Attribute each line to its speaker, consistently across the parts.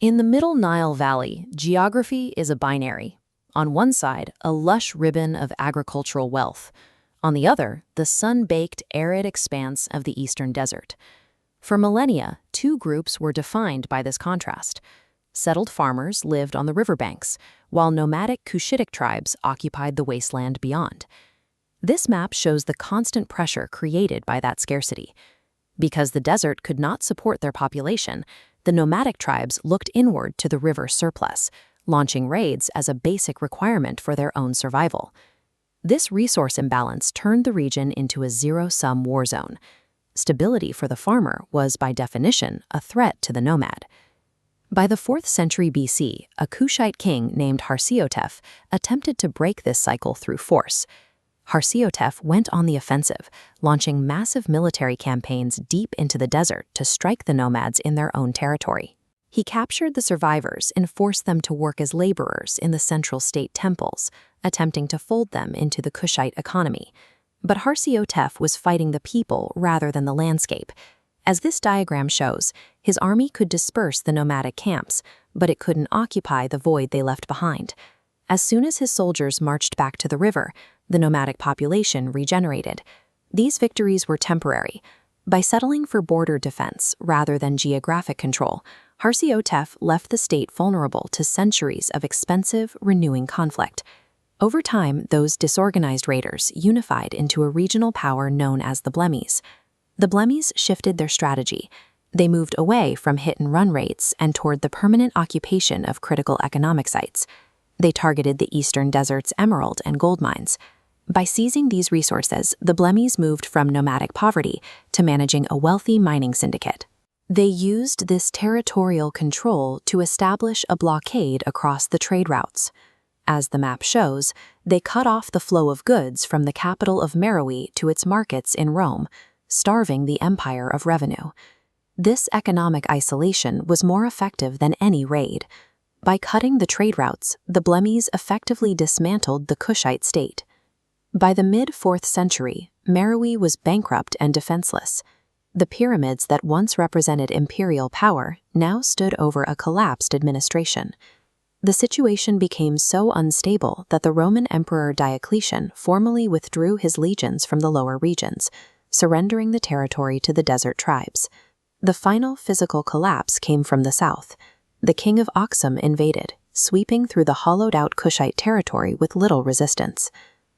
Speaker 1: In the Middle Nile Valley, geography is a binary. On one side, a lush ribbon of agricultural wealth. On the other, the sun-baked, arid expanse of the eastern desert. For millennia, two groups were defined by this contrast. Settled farmers lived on the riverbanks, while nomadic Cushitic tribes occupied the wasteland beyond. This map shows the constant pressure created by that scarcity. Because the desert could not support their population, the nomadic tribes looked inward to the river surplus, launching raids as a basic requirement for their own survival. This resource imbalance turned the region into a zero-sum war zone. Stability for the farmer was, by definition, a threat to the nomad. By the 4th century BC, a Kushite king named Waharsiotef attempted to break this cycle through force. Waharsiotef went on the offensive, launching massive military campaigns deep into the desert to strike the nomads in their own territory. He captured the survivors and forced them to work as laborers in the central state temples, attempting to fold them into the Kushite economy. But Waharsiotef was fighting the people rather than the landscape. As this diagram shows, his army could disperse the nomadic camps, but it couldn't occupy the void they left behind. As soon as his soldiers marched back to the river, the nomadic population regenerated. These victories were temporary. By settling for border defense rather than geographic control, Waharsiotef left the state vulnerable to centuries of expensive, renewing conflict. Over time, those disorganized raiders unified into a regional power known as the Blemmies. The Blemmies shifted their strategy. They moved away from hit-and-run raids and toward the permanent occupation of critical economic sites. They targeted the eastern desert's emerald and gold mines. By seizing these resources, the Blemmies moved from nomadic poverty to managing a wealthy mining syndicate. They used this territorial control to establish a blockade across the trade routes. As the map shows, they cut off the flow of goods from the capital of Meroe to its markets in Rome, starving the empire of revenue. This economic isolation was more effective than any raid. By cutting the trade routes, the Blemmies effectively dismantled the Kushite state. By the mid-4th century, Meroe was bankrupt and defenseless. The pyramids that once represented imperial power now stood over a collapsed administration. The situation became so unstable that the Roman Emperor Diocletian formally withdrew his legions from the lower regions, surrendering the territory to the desert tribes. The final physical collapse came from the south. The king of Aksum invaded, sweeping through the hollowed-out Kushite territory with little resistance.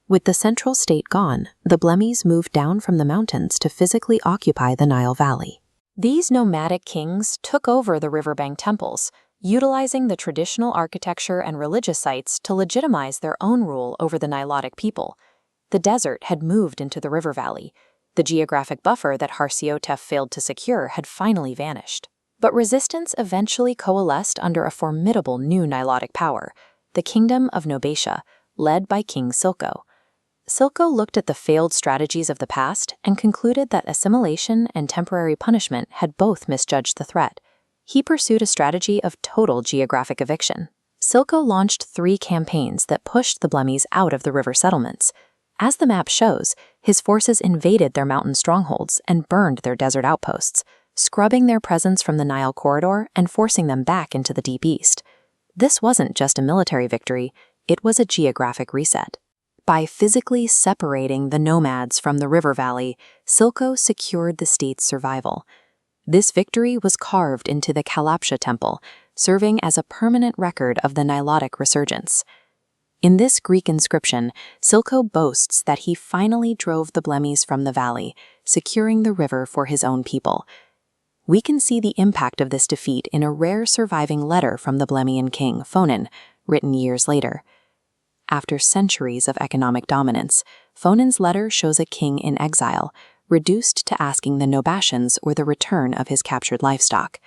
Speaker 1: With the central state gone, the Blemmies moved down from the mountains to physically occupy the Nile Valley. These nomadic kings took over the riverbank temples, utilizing the traditional architecture and religious sites to legitimize their own rule over the Nilotic people. The desert had moved into the river valley. The geographic buffer that Waharsiotef failed to secure had finally vanished. But resistance eventually coalesced under a formidable new Nilotic power, the Kingdom of Nobatia, led by King Silko. Silko looked at the failed strategies of the past and concluded that assimilation and temporary punishment had both misjudged the threat. He pursued a strategy of total geographic eviction. Silko launched 3 campaigns that pushed the Blemmies out of the river settlements. As the map shows, his forces invaded their mountain strongholds and burned their desert outposts, scrubbing their presence from the Nile corridor and forcing them back into the deep east. This wasn't just a military victory, it was a geographic reset. By physically separating the nomads from the river valley, Silko secured the state's survival. This victory was carved into the Kalapsha temple, serving as a permanent record of the Nilotic resurgence. In this Greek inscription, Silko boasts that he finally drove the Blemmies from the valley, securing the river for his own people. We can see the impact of this defeat in a rare surviving letter from the Blemmian king, Fonin, written years later. After centuries of economic dominance, Fonin's letter shows a king in exile, reduced to asking the Nobatians or the return of his captured livestock.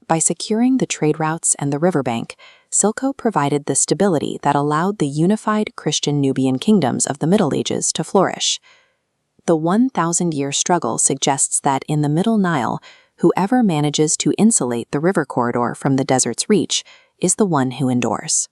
Speaker 1: By securing the trade routes and the riverbank, Silko provided the stability that allowed the unified Christian Nubian kingdoms of the Middle Ages to flourish. The 1,000-year struggle suggests that in the Middle Nile, whoever manages to insulate the river corridor from the desert's reach is the one who endures.